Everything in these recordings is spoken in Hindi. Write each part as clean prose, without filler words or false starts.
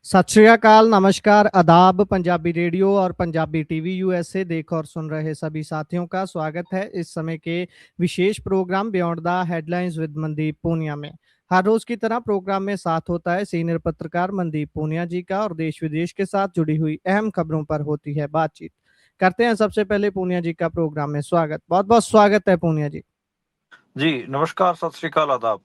सत श्री अकाल, नमस्कार, आदाब। पंजाबी रेडियो और पंजाबी टीवी यूएसए देख और सुन रहे सभी साथियों का स्वागत है इस समय के विशेष programme beyond the headlines with Mandeep Punia में। हर रोज की तरह प्रोग्राम में साथ होता है सीनियर पत्रकार मनदीप पूनिया जी का और देश विदेश के साथ जुड़ी हुई अहम खबरों पर होती है बातचीत। करते हैं सबसे पहले पूनिया जी का प्रोग्राम में स्वागत। बहुत बहुत स्वागत है पूनिया जी। जी, नमस्कार, सत श्री अकाल, आदाब।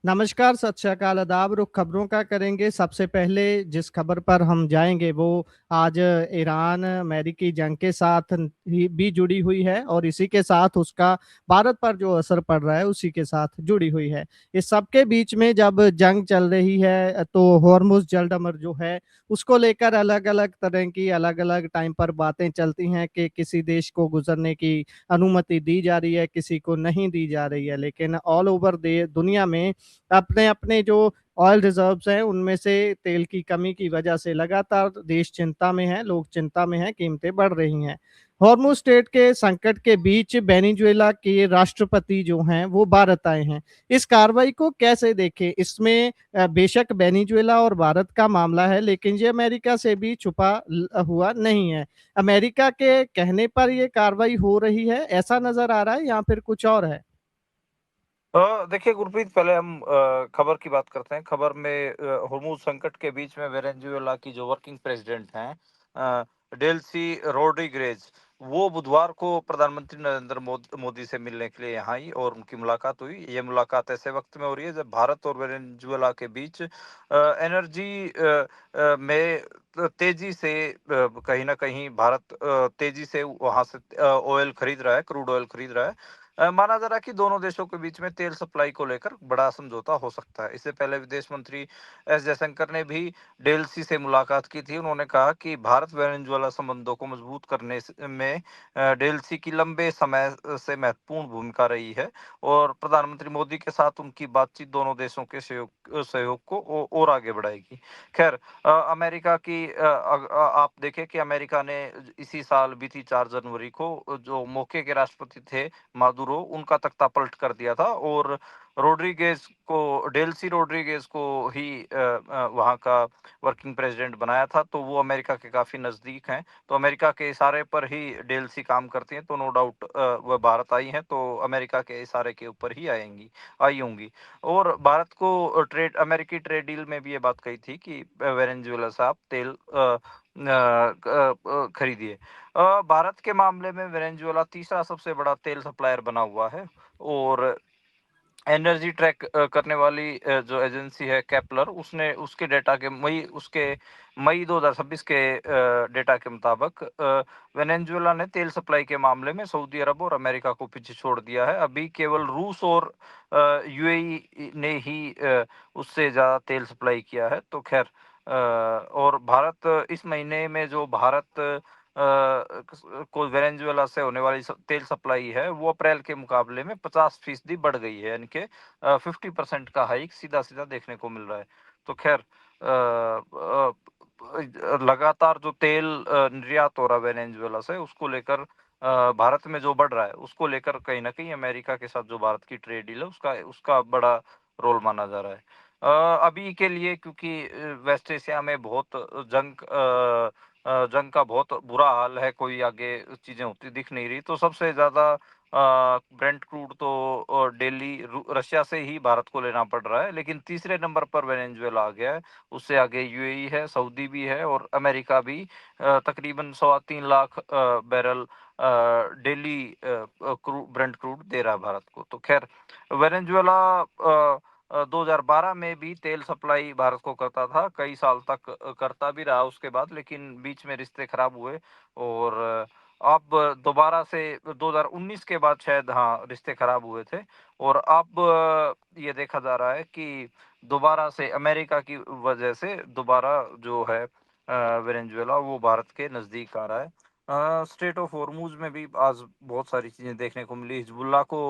नमस्कार, सत श्री अकाल, आदाब। रुख खबरों का करेंगे। सबसे पहले जिस खबर पर हम जाएंगे वो आज ईरान अमेरिकी जंग के साथ ही भी जुड़ी हुई है और इसी के साथ उसका भारत पर जो असर पड़ रहा है उसी के साथ जुड़ी हुई है। इस सबके बीच में जब जंग चल रही है तो हॉर्मुज जलडमर जो है उसको लेकर अलग अलग तरह की अलग अलग टाइम पर बातें चलती हैं कि किसी देश को गुजरने की अनुमति दी जा रही है, किसी को नहीं दी जा रही है। लेकिन ऑल ओवर दुनिया में अपने अपने जो ऑयल रिजर्व्स हैं उनमें से तेल की कमी की वजह से लगातार देश चिंता में है, लोग चिंता में हैं, कीमतें बढ़ रही हैं। हॉर्मुज स्टेट के संकट के बीच वेनेजुएला के राष्ट्रपति जो हैं वो भारत आए हैं। इस कार्रवाई को कैसे देखें? इसमें बेशक वेनेजुएला और भारत का मामला है लेकिन ये अमेरिका से भी छुपा हुआ नहीं है। अमेरिका के कहने पर ये कार्रवाई हो रही है ऐसा नजर आ रहा है या फिर कुछ और है? देखिए गुरप्रीत, पहले हम खबर की बात करते हैं। खबर में हुर्मुज संकट के बीच में वेनेजुएला की जो वर्किंग प्रेसिडेंट हैं, डेल्सी रोड्रिगेज, वो बुधवार को प्रधानमंत्री नरेंद्र मोदी से मिलने के लिए यहाँ आई और उनकी मुलाकात हुई। ये मुलाकात ऐसे वक्त में हो रही है जब भारत और वेनेजुएला के बीच एनर्जी में तेजी से कहीं ना कहीं भारत तेजी से वहां से ऑयल खरीद रहा है, क्रूड ऑयल खरीद रहा है। माना जा रहा है कि दोनों देशों के बीच में तेल सप्लाई को लेकर बड़ा समझौता हो सकता है। इससे पहले विदेश मंत्री एस जयशंकर ने भी डेल्सी से मुलाकात की थी। उन्होंने कहा कि भारत वेनेजुएला संबंधों को मजबूत करने में डेल्सी की लंबे समय से महत्वपूर्ण भूमिका रही है और प्रधानमंत्री मोदी के साथ उनकी बातचीत दोनों देशों के सहयोग को और आगे बढ़ाएगी। खैर, अमेरिका की आप देखें कि अमेरिका ने इसी साल बीती 4 जनवरी को जो मौके के राष्ट्रपति थे मादुरो, उनका तख्ता पलट कर दिया था और डेल्सी रोड्रिगेज को ही वहां का वर्किंग प्रेसिडेंट बनाया था। तो वो अमेरिका के काफी नजदीक हैं, तो अमेरिका के इशारे पर ही डेल्सी काम करती हैं। तो नो डाउट वह भारत आई हैं तो अमेरिका के इशारे के ऊपर ही आई होंगी। और भारत को अमेरिकी ट्रेड डील में भी ये बात कही थी कि वेनेजुएला से आप तेल खरीदिए। भारत के मामले में वेनेजुएला तीसरा सबसे बड़ा तेल सप्लायर बना हुआ है और एनर्जी ट्रैक करने वाली जो एजेंसी है केपलर, उसने उसके मई 2026 के डेटा के मुताबिक वेनेजुएला ने तेल सप्लाई के मामले में सऊदी अरब और अमेरिका को पीछे छोड़ दिया है। अभी केवल रूस और यूएई ने ही उससे ज़्यादा तेल सप्लाई किया है। तो खैर, और भारत इस महीने में जो भारत को वेनेजुएला से होने वाली तेल सप्लाई है वो अप्रैल के मुकाबले में 50% बढ़ गई है, यानी कि 50% का हाइक सीधा सीधा देखने को मिल रहा है। तो खैर, लगातार जो तेल निर्यात हो रहा है वेनेजुएला से, उसको लेकर भारत में जो बढ़ रहा है उसको लेकर कहीं ना कहीं अमेरिका के साथ जो भारत की ट्रेड डील है उसका उसका बड़ा रोल माना जा रहा है। अभी के लिए, क्योंकि वेस्ट एशिया में बहुत जंग का बहुत बुरा हाल है, कोई आगे चीजें होती दिख नहीं रही, तो सबसे ज्यादा ब्रेंट क्रूड तो डेली रशिया से ही भारत को लेना पड़ रहा है। लेकिन तीसरे नंबर पर वेनेजुएला आ गया है, उससे आगे यूएई है, सऊदी भी है और अमेरिका भी तकरीबन 3.25 lakh barrel daily Brent crude दे रहा है भारत को। तो खैर, वेनेजुएला 2012 में भी तेल सप्लाई भारत को करता था, कई साल तक करता भी रहा उसके बाद, लेकिन बीच में रिश्ते खराब हुए और अब दोबारा से 2019 के बाद शायद, हाँ, रिश्ते खराब हुए थे। और अब ये देखा जा रहा है कि दोबारा से अमेरिका की वजह से दोबारा जो है वेनेजुएला वो भारत के नज़दीक आ रहा है। स्टेट ऑफ हॉर्मुज में भी आज बहुत सारी चीज़ें देखने को मिली। हिजबुल्लाह को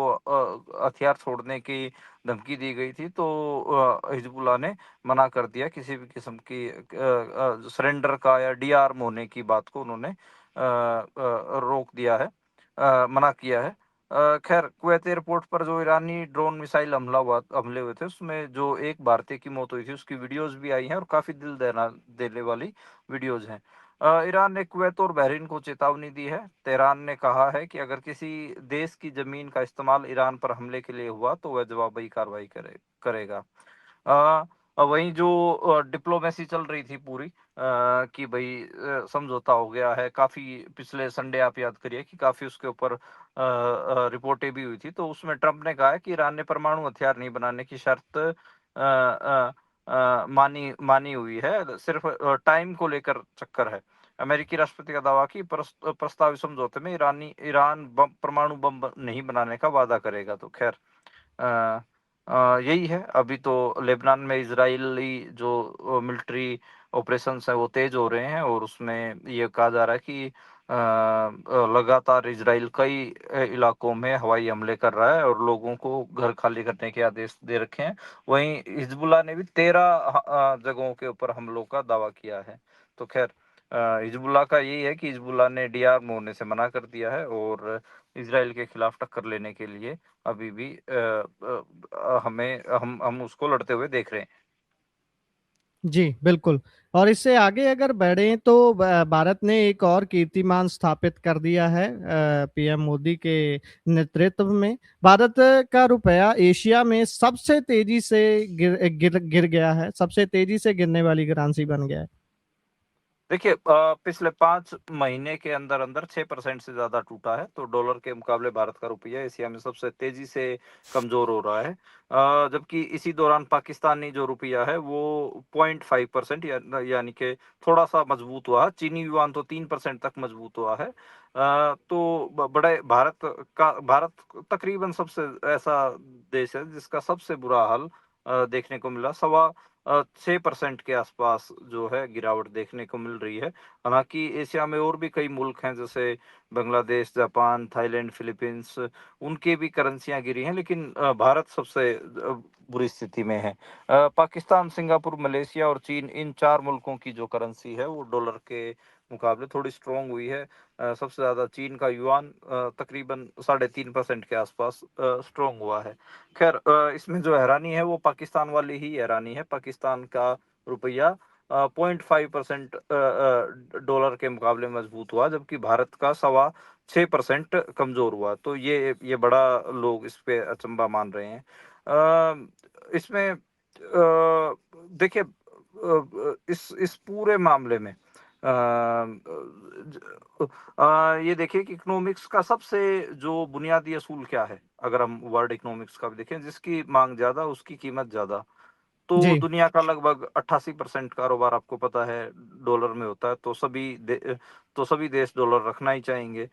हथियार छोड़ने की धमकी दी गई थी, तो हिजबुल्लाह ने मना कर दिया, किसी भी किस्म की सरेंडर का या डीआर्म होने की बात को उन्होंने रोक दिया है, मना किया है। खैर कुवैत एयरपोर्ट पर जो ईरानी ड्रोन मिसाइल हमले हुए थे, उसमें जो एक भारतीय की मौत हुई थी, उसकी वीडियोस भी आई हैं और काफी दिल दहला देने वाली वीडियोस हैं। ईरान ने कुवैत और बहरीन को चेतावनी दी है। तेहरान ने कहा है कि अगर किसी देश की जमीन का इस्तेमाल ईरान पर हमले के लिए हुआ तो वह जवाबी कार्रवाई करेगा। वहीं जो डिप्लोमेसी चल रही थी पूरी, कि भाई समझौता हो गया है, काफी पिछले संडे आप याद करिए कि काफी उसके ऊपर रिपोर्टें भी हुई थी, तो उसमें ट्रंप ने कहा है कि ईरान ने परमाणु हथियार नहीं बनाने की शर्त मानी मानी हुई है, सिर्फ टाइम को लेकर चक्कर है। अमेरिकी राष्ट्रपति का दावा कि प्रस्तावित समझौते में ईरान परमाणु बम नहीं बनाने का वादा करेगा। तो खैर यही है। अभी तो लेबनान में इजरायली जो मिलिट्री ऑपरेशंस है वो तेज हो रहे हैं, और उसमें ये कहा जा रहा है कि लगातार इजराइल कई इलाकों में हवाई हमले कर रहा है और लोगों को घर खाली करने के आदेश दे रखे हैं। वहीं हिजबुल्लाह ने भी 13 जगहों के ऊपर हमलों का दावा किया है। तो खैर हिजबुल्लाह का यही है कि हिजबुल्लाह ने डीआर्म होने से मना कर दिया है, और इसराइल के खिलाफ टक्कर लेने के लिए अभी भी हमें हम उसको लड़ते हुए देख रहे हैं। जी बिल्कुल। और इससे आगे अगर बढ़े तो भारत ने एक और कीर्तिमान स्थापित कर दिया है पीएम मोदी के नेतृत्व में। भारत का रुपया एशिया में सबसे तेजी से गिर गया है, सबसे तेजी से गिरने वाली करेंसी बन गया है। देखिए पिछले 5 महीने के अंदर अंदर 6% से ज्यादा टूटा है, तो डॉलर के मुकाबले भारत का रुपया एशिया में सबसे तेजी से कमजोर हो रहा है। जबकि इसी दौरान पाकिस्तानी जो रुपया है वो 0.5% यानी कि थोड़ा सा मजबूत हुआ है। चीनी युआन तो 3% तक मजबूत हुआ है। तो बड़े भारत तकरीबन सबसे ऐसा देश है जिसका सबसे बुरा हाल देखने को मिला। 6% के आसपास जो है गिरावट देखने को मिल रही है। हालांकि एशिया में और भी कई मुल्क हैं, जैसे बांग्लादेश, जापान, थाईलैंड, फिलीपींस, उनकी भी करेंसियां गिरी हैं, लेकिन भारत सबसे बुरी स्थिति में है। पाकिस्तान, सिंगापुर, मलेशिया और चीन, इन 4 मुल्कों की जो करेंसी है वो डॉलर के मुकाबले थोड़ी स्ट्रांग हुई है। सबसे ज्यादा चीन का युआन तकरीबन 3.5% के आसपास स्ट्रांग हुआ है। खैर इसमें जो हैरानी है वो पाकिस्तान वाली ही हैरानी है। पाकिस्तान का रुपया 0.5% डॉलर के मुकाबले मजबूत हुआ, जबकि भारत का 6.25% कमजोर हुआ। तो ये बड़ा लोग इस पे अचंबा मान रहे हैं। इसमें देखिए इस पूरे मामले में ये देखिए कि इकोनॉमिक्स का सबसे जो बुनियादी असूल क्या है। अगर हम वर्ल्ड इकोनॉमिक्स का भी देखें, जिसकी मांग ज्यादा उसकी कीमत ज्यादा। तो जी दुनिया का लगभग 88% कारोबार आपको पता है डॉलर में होता है, तो तो सभी देश डॉलर रखना ही चाहेंगे।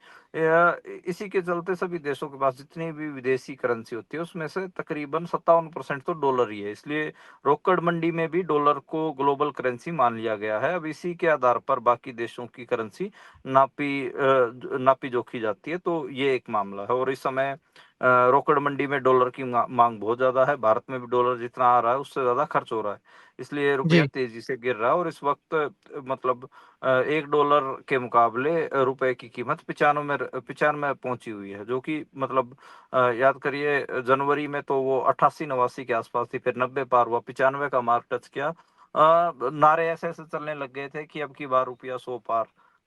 इसी के चलते सभी देशों के पास जितनी भी विदेशी करेंसी होती है उसमें से तकरीबन 57% तो डॉलर ही है। इसलिए रोकड़ मंडी में भी डॉलर को ग्लोबल करेंसी मान लिया गया है। अब इसी के आधार पर बाकी देशों की करेंसी नापी जोखी जाती है। तो ये एक मामला है, और इस समय रोकड़ मंडी में डॉलर की मांग बहुत ज्यादा है। भारत में भी डॉलर जितना आ रहा है उससे ज्यादा खर्च हो रहा है, इसलिए रुपया जी तेजी से गिर रहा है। और इस वक्त मतलब $1 के मुकाबले रुपए की कीमत 95 पहुंची हुई है, जो कि मतलब याद करिए जनवरी में तो वो 88-89 के आसपास थी, फिर 90 पार हुआ, 95 का मार्क टच किया। नारे ऐसे ऐसे चलने लग गए थे कि अब की बार रुपया 100 पार।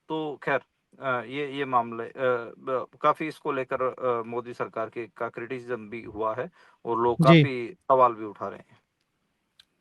तो खैर ये मामले काफी इसको लेकर मोदी सरकार के का क्रिटिसिज्म भी हुआ है, और लोग जी। काफी सवाल भी उठा रहे हैं।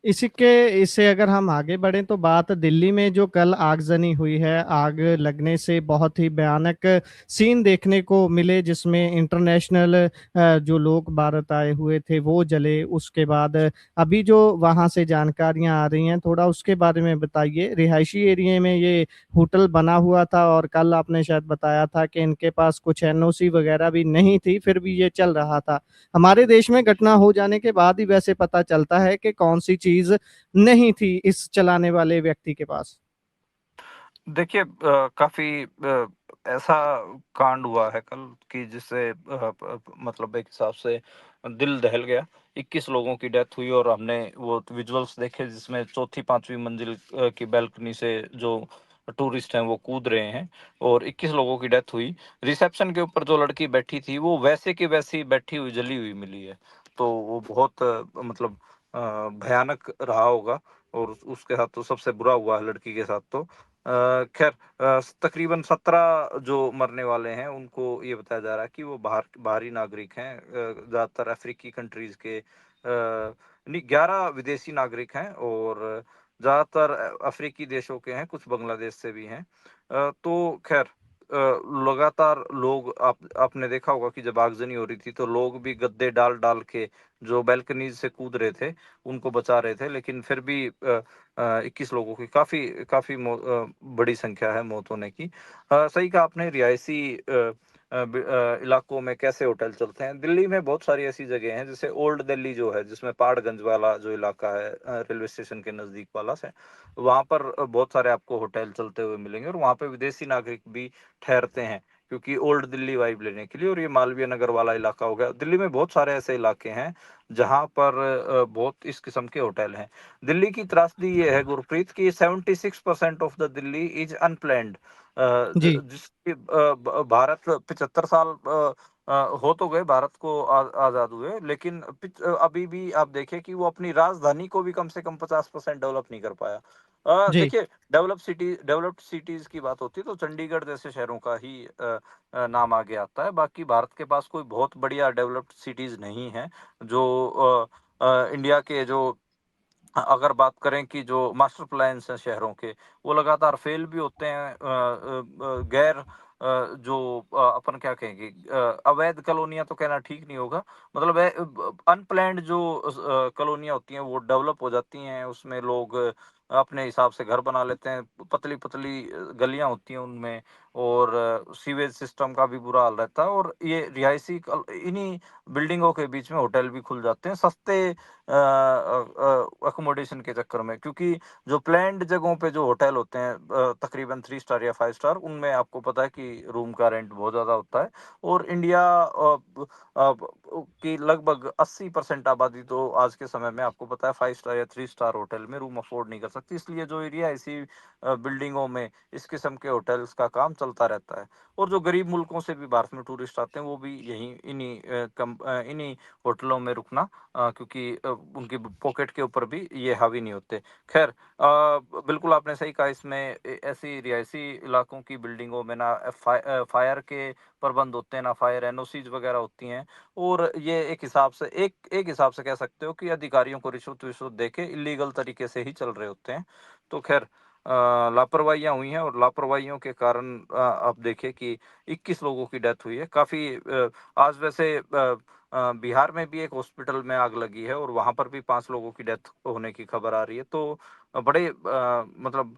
इसी के इससे अगर हम आगे बढ़ें तो बात दिल्ली में जो कल आगजनी हुई है, आग लगने से बहुत ही भयानक सीन देखने को मिले, जिसमें इंटरनेशनल जो लोग भारत आए हुए थे वो जले। उसके बाद अभी जो वहां से जानकारियां आ रही हैं, थोड़ा उसके बारे में बताइए। रिहायशी एरिया में ये होटल बना हुआ था और कल आपने शायद बताया था कि इनके पास कुछ एनओसी वगैरह भी नहीं थी, फिर भी ये चल रहा था। हमारे देश में घटना हो जाने के बाद ही वैसे पता चलता है कि कौन सी चीज नहीं थी इस चलाने वाले व्यक्ति के पास। देखिए काफी ऐसा कांड हुआ है कल कि जिससे मतलब एक हिसाब से दिल दहल गया। 21 लोगों की डेथ हुई, और हमने वो विजुअल्स देखे जिसमें चौथी पांचवी मंजिल की बैल्कनी से जो टूरिस्ट हैं वो कूद रहे हैं और 21 लोगों की डेथ हुई। रिसेप्शन के ऊपर जो लड़की बैठी थी वो वैसे की वैसी बैठी हुई जली हुई मिली है। तो वो बहुत मतलब भयानक रहा होगा और उसके साथ तो सबसे बुरा हुआ है लड़की के साथ तो। खैर तकरीबन 17 जो मरने वाले हैं उनको ये बताया जा रहा है कि वो बाहरी नागरिक हैं, ज़्यादातर अफ्रीकी कंट्रीज़ के, नहीं 11 विदेशी नागरिक हैं और ज़्यादातर अफ्रीकी देशों के हैं, कुछ बांग्लादेश से भी हैं। तो खैर लगातार लोग आपने देखा होगा कि जब आगजनी हो रही थी तो लोग भी गद्दे डाल-डाल के जो बालकनीज़ से कूद रहे थे, उनको बचा रहे थे। लेकिन फिर भी 21 लोगों की काफ़ी काफ़ी बड़ी संख्या है मौत होने की। सही कहा आपने, रिहायशी इलाकों में कैसे होटल चलते हैं। दिल्ली में बहुत सारी ऐसी जगह हैं जैसे ओल्ड दिल्ली जो है, जिसमें पहाड़गंज वाला जो इलाका है रेलवे स्टेशन के नज़दीक वाला से, वहाँ पर बहुत सारे आपको होटल चलते हुए मिलेंगे और वहाँ पे विदेशी नागरिक भी ठहरते हैं क्योंकि ओल्ड दिल्ली वाइब लेने के लिए। और ये मालवीय नगर वाला इलाका हो गया। दिल्ली में बहुत सारे ऐसे इलाके हैं जहाँ पर बहुत इस किस्म के होटल हैं। दिल्ली की त्रासदी ये है गुरप्रीत कि 76% of the Delhi is unplanned. जी, जिसकी भारत 75 साल हो तो गए भारत को आजाद हुए, लेकिन अभी भी आप देखें कि वो अपनी राजधानी को भी कम से कम 50% डेवलप नहीं कर पाया। जी, देखिए, डेवलप्ड सिटीज की बात होती है तो चंडीगढ़ जैसे शहरों का ही नाम आगे आता है। बाकी भारत के पास कोई बहुत बढ़िया डेवलप्ड सिटीज नहीं है जो इंडिया के जो अगर बात करें कि जो मास्टर प्लान्स हैं शहरों के, वो लगातार फेल भी होते हैं। गैर जो अपन क्या कहेंगे, अवैध कॉलोनियाँ तो कहना ठीक नहीं होगा। मतलब अनप्लैन्ड जो कॉलोनियाँ होती हैं वो डेवलप हो जाती हैं, उसमें लोग अपने हिसाब से घर बना लेते हैं। पतली-पतली गलियाँ होती हैं उनमें और सीवेज सिस्टम का भी बुरा हाल रहता है और ये रिहायशी इन्हीं बिल्डिंगों के बीच में होटल भी खुल जाते हैं सस्ते अकोमोडेशन के चक्कर में, क्योंकि जो प्लैन्ड जगहों पे जो होटल होते हैं तकरीबन 3 स्टार या 5 स्टार, उनमें आपको पता है कि रूम का रेंट बहुत ज़्यादा होता है और इंडिया की लगभग 80% आबादी तो आज के समय में आपको पता है 5 स्टार या 3 स्टार होटल में रूम अफोर्ड नहीं कर सकती। इसलिए जो एरिया ऐसी बिल्डिंगों में इस किस्म के होटल्स का काम चलता रहता है और जो गरीब मुल्कों से भी भारत में टूरिस्ट आते हैं वो भी यहीं इन्हीं होटलों में रुकना, क्योंकि उनकी पॉकेट के ऊपर भी ये हावी नहीं होते। ख़ैर बिल्कुल आपने सही कहा, इसमें ऐसी रिहायशी इलाकों की बिल्डिंगों में ना फायर के प्रबंध होते हैं, ना फायर एनओसीज़ वग़ैरह होती हैं और ये एक हिसाब से कह सकते हो कि अधिकारियों को रिश्वत-विश्वत देके इल्लीगल तरीके से ही चल रहे होते हैं। तो ख़ैर लापरवाहियाँ हुई हैं और लापरवाहियों के कारण आप देखें कि 21 लोगों की डेथ हुई है। काफ़ी आज वैसे बिहार में भी एक हॉस्पिटल में आग लगी है और वहाँ पर भी 5 लोगों की डेथ होने की खबर आ रही है। तो बड़े मतलब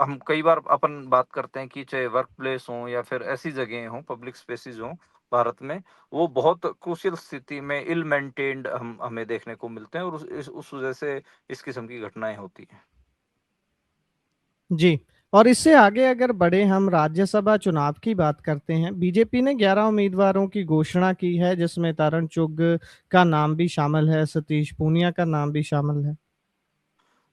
हम कई बार अपन बात करते हैं कि चाहे वर्क प्लेस हो या फिर ऐसी जगह हों, पब्लिक स्पेसेस हों भारत में, वो बहुत क्रूशियल स्थिति में इल मेंटेन्ड हम हमें देखने को मिलते हैं और उस वजह से इस किस्म की घटनाएं होती हैं। जी। और इससे आगे अगर बढ़े हम राज्यसभा चुनाव की बात करते हैं, बीजेपी ने 11 उम्मीदवारों की घोषणा की है जिसमें तरण चुग का नाम भी शामिल है, सतीश पूनिया का नाम भी शामिल है।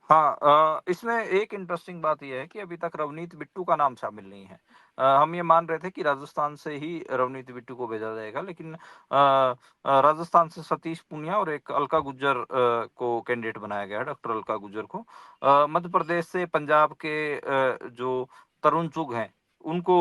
हाँ, इसमें एक इंटरेस्टिंग बात ये है कि अभी तक रवनीत बिट्टू का नाम शामिल नहीं है। हम ये मान रहे थे कि राजस्थान से ही रवनीत बिट्टू को भेजा जाएगा, लेकिन राजस्थान से सतीश पूनिया और एक अलका गुज्जर को कैंडिडेट बनाया गया है, डॉक्टर अलका गुज्जर को। मध्य प्रदेश से पंजाब के जो तरुण चुग हैं, उनको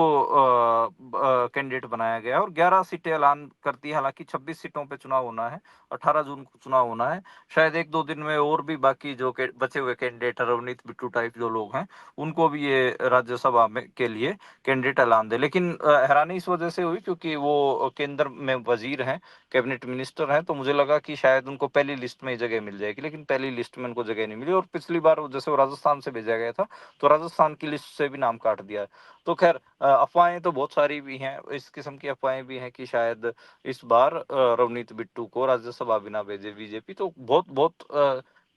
कैंडिडेट बनाया गया है और 11 सीटें ऐलान कर दी है। हालाँकि 26 सीटों पे चुनाव होना है, 18 जून को चुनाव होना है। शायद 1-2 दिन में और भी बाकी जो के बचे हुए कैंडिडेट हैं, रवनीत बिट्टू टाइप जो लोग हैं, उनको भी ये राज्यसभा में के लिए कैंडिडेट ऐलान दें। लेकिन हैरानी इस वजह से हुई क्योंकि वो केंद्र में वज़ीर हैं, कैबिनेट मिनिस्टर हैं, तो मुझे लगा कि शायद उनको पहली लिस्ट में ही जगह मिल जाएगी, लेकिन पहली लिस्ट में उनको जगह नहीं मिली और पिछली बार जैसे वो राजस्थान से भेजा गया था, तो राजस्थान की लिस्ट से भी नाम काट दिया है। तो ख़ैर अफ़वाहें तो बहुत सारी भी हैं, इस किस्म की अफ़वाहें भी हैं कि शायद इस बार रवनीत बिट्टू को राज्यसभा भी ना भेजे बीजेपी। तो बहुत बहुत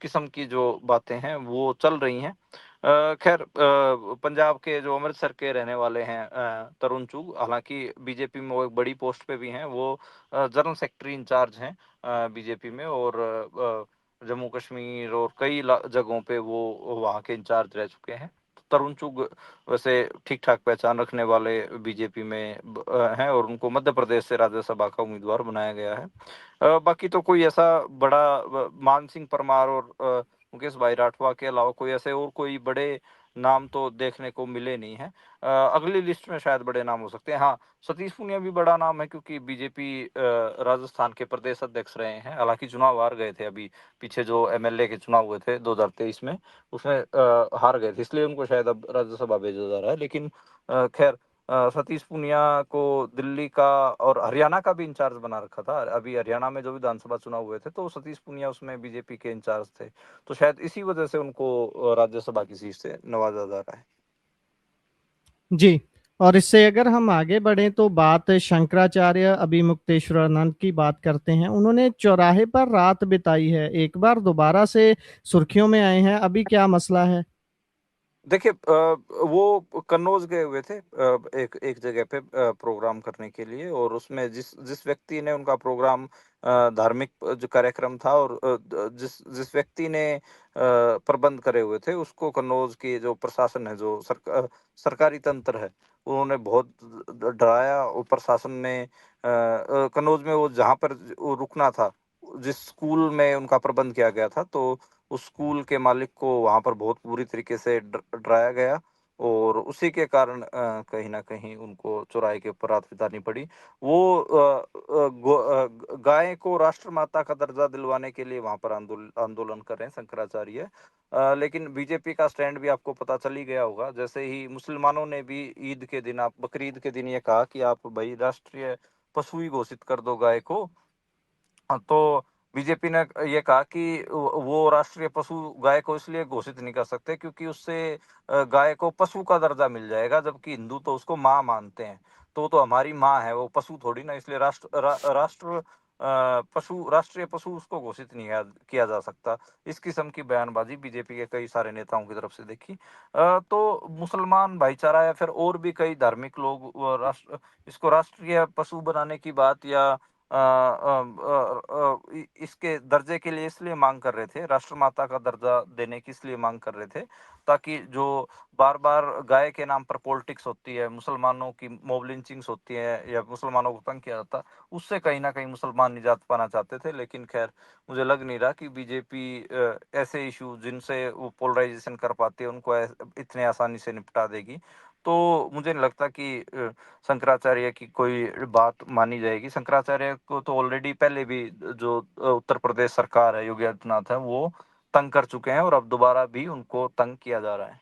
किस्म की जो बातें हैं वो चल रही हैं। खैर पंजाब के जो अमृतसर के रहने वाले हैं तरुण चुग, हालांकि बीजेपी में वो एक बड़ी पोस्ट पे भी हैं। वो जनरल सेक्रेटरी इंचार्ज हैं बीजेपी में और जम्मू कश्मीर और कई जगहों पे वो वहाँ के इंचार्ज रह चुके हैं। तरुण चुग वैसे ठीक-ठाक पहचान रखने वाले बीजेपी में हैं और उनको मध्य प्रदेश से राज्यसभा का उम्मीदवार बनाया गया है। बाकी तो कोई ऐसा बड़ा मान सिंह परमार और मुकेश भाई राठवा के अलावा कोई ऐसे और कोई बड़े नाम तो देखने को मिले नहीं हैं। अगली लिस्ट में शायद बड़े नाम हो सकते हैं। हाँ, सतीश पूनिया भी बड़ा नाम है क्योंकि बीजेपी राजस्थान के प्रदेश अध्यक्ष रहे हैं। हालाँकि चुनाव हार गए थे अभी पीछे जो एमएलए के चुनाव हुए थे 2023 में, उसमें हार गए थे, इसलिए उनको शायद अब राज्यसभा भेजा जा रहा है। लेकिन खैर सतीश पूनिया को दिल्ली का और हरियाणा का भी इंचार्ज बना रखा था। अभी हरियाणा में जो विधानसभा चुनाव हुए थे तो सतीश पूनिया उसमें बीजेपी के इंचार्ज थे। तो शायद इसी वजह से उनको राज्यसभा की सीट से नवाजा जा रहा है। जी। और इससे अगर हम आगे बढ़ें तो बात शंकराचार्य अभिमुक्तेश्वरानंद की बात करते हैं। उन्होंने चौराहे पर रात बिताई है, एक बार दोबारा से सुर्खियों में आए हैं, अभी क्या मसला है? देखिए वो कन्नौज गए हुए थे एक एक जगह पे प्रोग्राम करने के लिए और उसमें जिस जिस व्यक्ति ने उनका प्रोग्राम धार्मिक जो कार्यक्रम था और जिस जिस व्यक्ति ने प्रबंध करे हुए थे उसको कन्नौज की जो प्रशासन है जो सरकारी तंत्र है उन्होंने बहुत डराया और प्रशासन ने कन्नौज में वो जहाँ पर वो रुकना था जिस स्कूल में उनका प्रबंध किया गया था तो उस स्कूल के मालिक को वहाँ पर बहुत बुरी तरीके से डराया गया और उसी के कारण कहीं न कहीं उनको चौराहे के ऊपर रात बितानी पड़ी। वो गाय को राष्ट्रमाता का दर्जा दिलवाने के लिए वहाँ पर आंदोलन कर रहे हैं शंकराचार्य। लेकिन बीजेपी का स्टैंड भी आपको पता चल ही गया होगा। जैसे ही मुसलमानों ने भी ईद के दिन आप बकरीद के दिन ये कहा कि आप भई राष्ट्रीय पशु ही घोषित कर दो गाय को। तो बीजेपी ने ये कहा कि वो राष्ट्रीय पशु गाय को इसलिए घोषित नहीं कर सकते क्योंकि उससे गाय को पशु का दर्जा मिल जाएगा जबकि हिंदू तो उसको माँ मानते हैं। तो हमारी माँ है वो पशु थोड़ी ना इसलिए राष्ट्र पशु राष्ट्रीय पशु उसको घोषित नहीं किया जा सकता। इस किस्म की बयानबाजी बीजेपी के कई सारे नेताओं की तरफ से देखी। तो मुसलमान भाईचारा या फिर और भी कई धार्मिक लोग राष्ट्र इसको राष्ट्रीय पशु बनाने की बात या इसके दर्जे के लिए इसलिए मांग कर रहे थे, राष्ट्रमाता का दर्जा देने की इसलिए मांग कर रहे थे, ताकि जो बार-बार गाय के नाम पर पॉलिटिक्स होती है, मुसलमानों की मॉब लिंचिंग्स होती है या मुसलमानों को तंग किया जाता, उससे कहीं न कहीं मुसलमान निजात पाना चाहते थे। लेकिन खैर, मुझे लग नहीं रहा कि बीजेपी ऐसे इश्यू जिनसे वो पोलराइज़ेशन कर पाती है, उनको इतने आसानी से निपटा देगी। तो मुझे नहीं लगता कि शंकराचार्य की कोई बात मानी जाएगी। शंकराचार्य को तो ऑलरेडी पहले भी जो उत्तर प्रदेश सरकार है, योगी आदित्यनाथ है, वो तंग कर चुके हैं और अब दोबारा भी उनको तंग किया जा रहा है।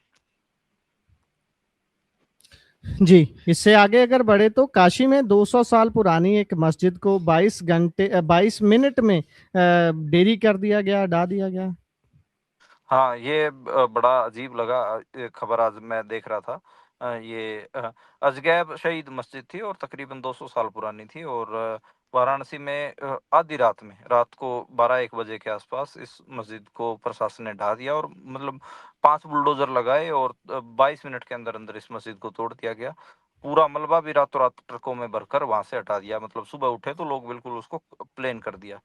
जी, इससे आगे अगर बढ़े तो काशी में 200 साल पुरानी एक मस्जिद को 22 मिनट में देरी कर दिया गया, हटा दिया गया। हाँ, ये बड़ा अजीब लगा ये खबर आज मैं देख रहा था। ये अजगैब शहीद मस्जिद थी और तकरीबन 200 साल पुरानी थी और वाराणसी में आधी रात में, रात को 12-1 बजे के आसपास इस मस्जिद को प्रशासन ने ढा दिया और मतलब 5 बुलडोज़र लगाए और 22 मिनट के अंदर-अंदर इस मस्जिद को तोड़ दिया गया। पूरा मलबा भी रातों-रात ट्रकों में भरकर वहाँ से हटा दिया। मतलब सुबह उठे तो लोग बिल्कुल उसको प्लेन कर दिया।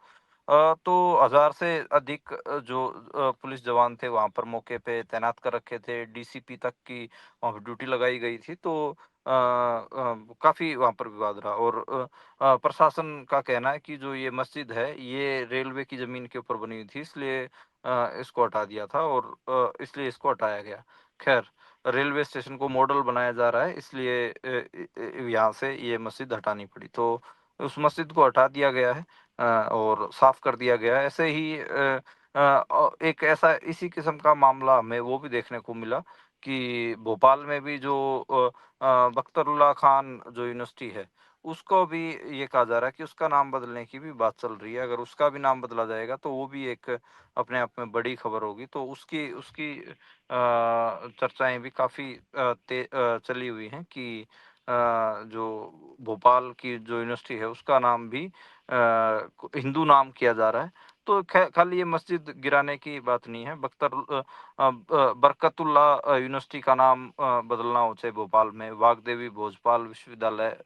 तो 1000 से अधिक जो पुलिस जवान थे वहाँ पर मौके पे तैनात कर रखे थे, डीसीपी तक की वहाँ पे ड्यूटी लगाई गई थी, तो काफ़ी वहाँ पर विवाद रहा और प्रशासन का कहना है कि जो ये मस्जिद है, ये रेलवे की ज़मीन के ऊपर बनी हुई थी, इसलिए इसको हटा दिया था और इसलिए इसको हटाया गया। ख़ैर, रेलवे स्टेशन को मॉडल बनाया जा रहा है, इसलिए यहाँ से ये मस्जिद हटानी पड़ी, तो उस मस्जिद को हटा दिया गया है। और साफ कर दिया गया है। ऐसे ही एक ऐसा इसी किस्म का मामला हमें वो भी देखने को मिला कि भोपाल में भी जो बख्तरुल्ला खान जो यूनिवर्सिटी है, उसको भी ये कहा जा रहा है कि उसका नाम बदलने की भी बात चल रही है। अगर उसका भी नाम बदला जाएगा तो वो भी एक अपने आप में बड़ी खबर होगी। तो उसकी उसकी चर्चाएँ भी काफ़ी चली हुई हैं कि जो भोपाल की जो यूनिवर्सिटी है उसका नाम भी हिंदू नाम किया जा रहा है। तो खाली ये मस्जिद गिराने की बात नहीं है, बरकतुल्ला यूनिवर्सिटी का नाम बदलना हो चाहे भोपाल में, वाग्देवी भोजपाल विश्वविद्यालय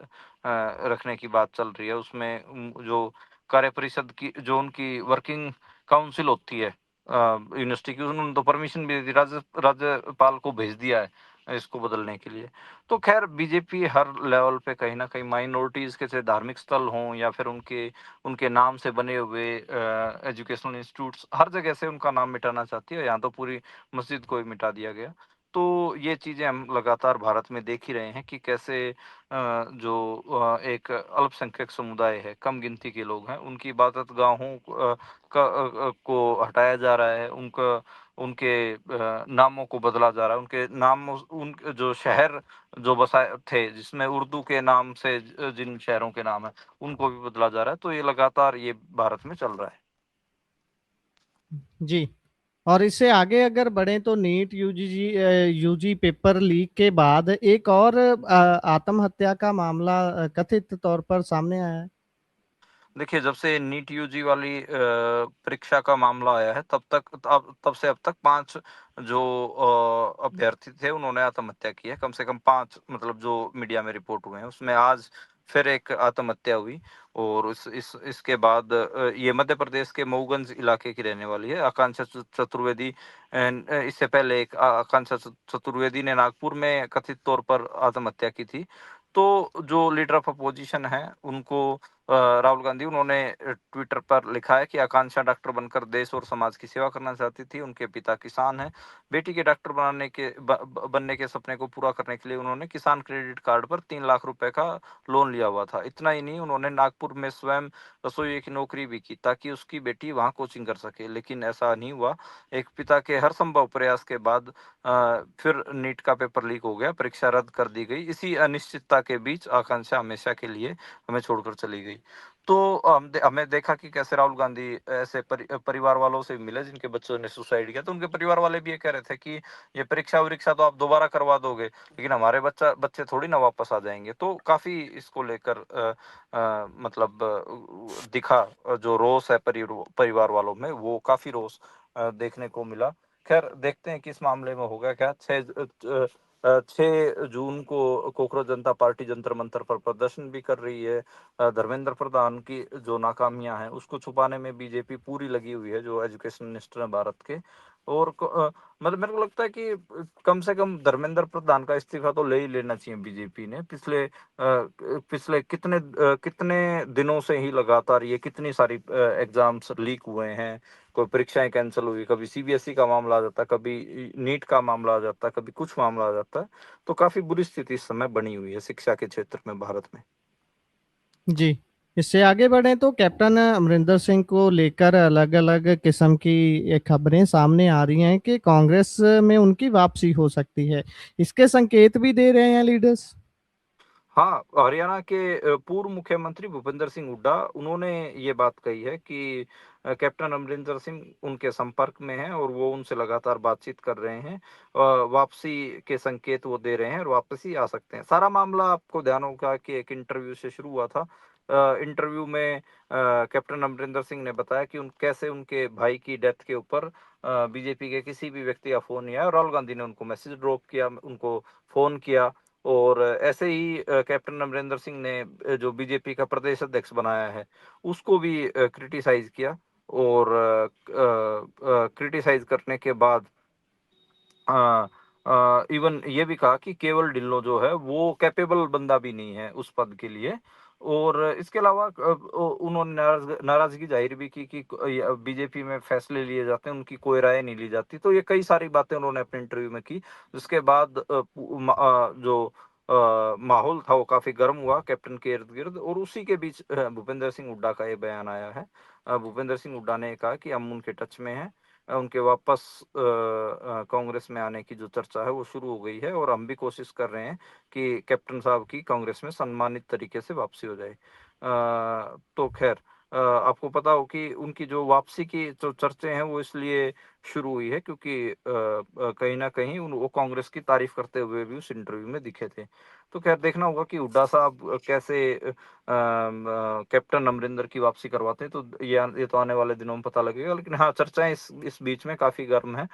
रखने की बात चल रही है। उसमें जो कार्य परिषद की जो उनकी वर्किंग काउंसिल होती है, यूनिवर्सिटी की, उन्होंने तो परमिशन भी दे दी, राज्यपाल को भेज दिया है इसको बदलने के लिए। तो खैर बीजेपी हर लेवल पे कहीं न कहीं माइनॉरिटीज़ के चाहे धार्मिक स्थल हों या फिर उनके उनके नाम से बने हुए एजुकेशनल इंस्टीट्यूट्स, हर जगह से उनका नाम मिटाना चाहती है। यहाँ तो पूरी मस्जिद को ही मिटा दिया गया। तो ये चीज़ें हम लगातार भारत में देख ही रहे हैं कि कैसे जो एक अल्पसंख्यक समुदाय है, कम गिनती के लोग हैं, उनकी इबादत गाहों को हटाया जा रहा है, उनके नामों को बदला जा रहा है, उनके नाम उन जो शहर जो बसाए थे, जिसमें उर्दू के नाम से जिन शहरों के नाम हैं, उनको भी बदला जा रहा है। तो ये लगातार ये भारत में चल रहा है। जी। और इससे आगे अगर बढ़े तो नीट यूजी पेपर लीक के बाद एक और आत्महत्या का मामला कथित तौर पर सामने आया है। देखिए, जब से नीट यूजी वाली परीक्षा का मामला आया है, तब से अब तक 5 जो अभ्यर्थी थे, उन्होंने आत्महत्या की है। कम से कम 5, मतलब जो मीडिया में रिपोर्ट हुए हैं, उसमें आज फिर एक आत्महत्या हुई। और इसके बाद ये मध्य प्रदेश के मऊगंज इलाके की रहने वाली है, आकांक्षा चतुर्वेदी। इससे पहले एक आकांक्षा चतुर्वेदी ने नागपुर में कथित तौर पर आत्महत्या की थी। तो जो लीडर ऑफ अपोजिशन है, उनको राहुल गांधी, उन्होंने ट्विटर पर लिखा है कि आकांक्षा डॉक्टर बनकर देश और समाज की सेवा करना चाहती थी। उनके पिता किसान हैं। बेटी के डॉक्टर बनने के सपने को पूरा करने के लिए उन्होंने किसान क्रेडिट कार्ड पर 3 लाख रुपए का लोन लिया हुआ था। इतना ही नहीं, उन्होंने नागपुर में स्वयं रसोई की नौकरी भी की ताकि उसकी बेटी वहां कोचिंग कर सके, लेकिन ऐसा नहीं हुआ। एक पिता के हर संभव प्रयास के बाद फिर नीट का पेपर लीक हो गया, परीक्षा रद्द कर दी गई। इसी अनिश्चितता के बीच आकांक्षा हमेशा के लिए हमें छोड़कर चली गई। तो हमें देखा कि कैसे राहुल गांधी ऐसे परिवार वालों से मिले जिनके बच्चों ने सुसाइड किया। तो उनके परिवार वाले भी ये कह रहे थे कि ये परीक्षा वरीक्षा तो आप दोबारा करवा दोगे, लेकिन हमारे बच्चे थोड़ी ना वापस आ जाएंगे। तो काफी इसको लेकर मतलब दिखा, जो रोष है परिवार वालों में, वो काफी रोष देखने को मिला। खैर देखते हैं कि इस मामले में होगा क्या। 6 जून को कोकरोच जनता पार्टी जंतर मंतर पर प्रदर्शन भी कर रही है। धर्मेंद्र प्रधान की जो नाकामियां हैं, उसको छुपाने में बीजेपी पूरी लगी हुई है, जो एजुकेशन मिनिस्टर है भारत के। और मतलब मेरे को लगता है कि कम से कम धर्मेंद्र प्रधान का इस्तीफा तो ले ही लेना चाहिए बीजेपी ने। पिछले कितने दिनों से ही लगातार ये कितनी सारी एग्जाम्स लीक हुए हैं, कोई परीक्षाएं कैंसिल हुई, कभी सीबीएसई का मामला आ जाता है, कभी नीट का मामला आ जाता है, कभी कुछ मामला आ जाता है। तो काफी बुरी स्थिति इस समय बनी हुई है शिक्षा के क्षेत्र में भारत में। जी। इससे आगे बढ़े तो कैप्टन अमरिंदर सिंह को लेकर अलग अलग किस्म की ये खबरें सामने आ रही हैं कि कांग्रेस में उनकी वापसी हो सकती है। इसके संकेत भी दे रहे हैं लीडर्स। हाँ, हरियाणा के पूर्व मुख्यमंत्री भूपेंद्र सिंह हुड्डा, उन्होंने ये बात कही है कि कैप्टन अमरिंदर सिंह उनके संपर्क में हैं और वो उनसे लगातार बातचीत कर रहे हैं। वापसी के संकेत वो दे रहे हैं और वापसी आ सकते हैं। सारा मामला आपको ध्यान होगा कि एक इंटरव्यू से शुरू हुआ था। इंटरव्यू में कैप्टन अमरिंदर सिंह ने बताया कि कैसे उनके भाई की डेथ के ऊपर बीजेपी के किसी भी व्यक्ति का फोन नहीं आया। राहुल गांधी ने उनको मैसेज ड्रॉप किया, उनको फोन किया। और ऐसे ही कैप्टन अमरिंदर सिंह ने जो बीजेपी का प्रदेश अध्यक्ष बनाया है, उसको भी क्रिटिसाइज किया। और क्रिटिसाइज करने के बाद इवन ये भी कहा कि केवल ढिल्लो जो है वो कैपेबल बंदा भी नहीं है उस पद के लिए। और इसके अलावा उन्होंने नाराजगी जाहिर भी की कि बीजेपी में फैसले लिए जाते हैं, उनकी कोई राय नहीं ली जाती। तो ये कई सारी बातें उन्होंने अपने इंटरव्यू में की, जिसके बाद जो माहौल था वो काफी गर्म हुआ कैप्टन के इर्द गिर्द। और उसी के बीच भूपेंद्र सिंह हुड्डा का ये बयान आया है। भूपेंद्र सिंह हुड्डा ने कहा कि हम उनके टच में हैं, उनके वापस कांग्रेस में आने की जो चर्चा है वो शुरू हो गई है, और हम भी कोशिश कर रहे हैं कि कैप्टन साहब की कांग्रेस में सम्मानित तरीके से वापसी हो जाए। तो खैर आपको पता हो कि उनकी जो वापसी की जो चर्चे हैं वो इसलिए शुरू हुई है, क्योंकि कहीं न कहीं वो कांग्रेस की तारीफ करते हुए भी उस इंटरव्यू में दिखे थे। तो खैर देखना होगा कि हुड्डा साहब कैसे कैप्टन अमरिंदर की वापसी करवाते हैं, तो ये तो आने वाले दिनों में पता लगेगा। लेकिन हाँ, चर्चाएँ इस बीच में काफ़ी गर्म हैं।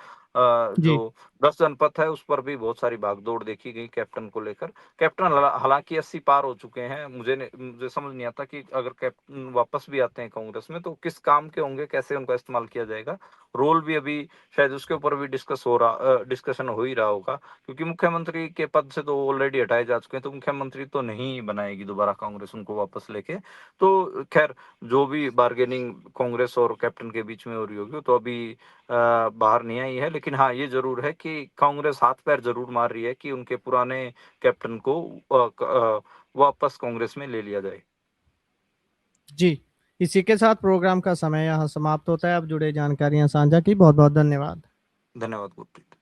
जो जी। 10 जनपथ है, उस पर भी बहुत सारी भागदौड़ देखी गई कैप्टन को लेकर। कैप्टन हालाँकि 80 पार हो चुके हैं। मुझे समझ नहीं आता कि अगर कैप्टन वापस भी आते हैं कांग्रेस में, तो किस काम के होंगे, कैसे उनका इस्तेमाल किया जाएगा? रोल भी अभी शायद उसके ऊपर भी डिस्कशन हो ही रहा होगा, क्योंकि मुख्यमंत्री के पद से तो ऑलरेडी हटाए जा चुके हैं, तो मुख्यमंत्री तो नहीं बनाएगी दोबारा कांग्रेस उनको वापस लेके। तो खैर, जो भी बार्गेनिंग कांग्रेस और कैप्टन के बीच में हो रही होगी, तो अभी बाहर नहीं आई है। लेकिन हाँ, ये ज़रूर है कि कांग्रेस हाथ-पैर ज़रूर मार रही है कि उनके पुराने कैप्टन को वापस कांग्रेस में ले लिया जाए। जी, इसी के साथ प्रोग्राम का समय यहाँ समाप्त होता है। अब जुड़े जानकारियाँ साझा की, बहुत-बहुत धन्यवाद। धन्यवाद गुरप्रीत।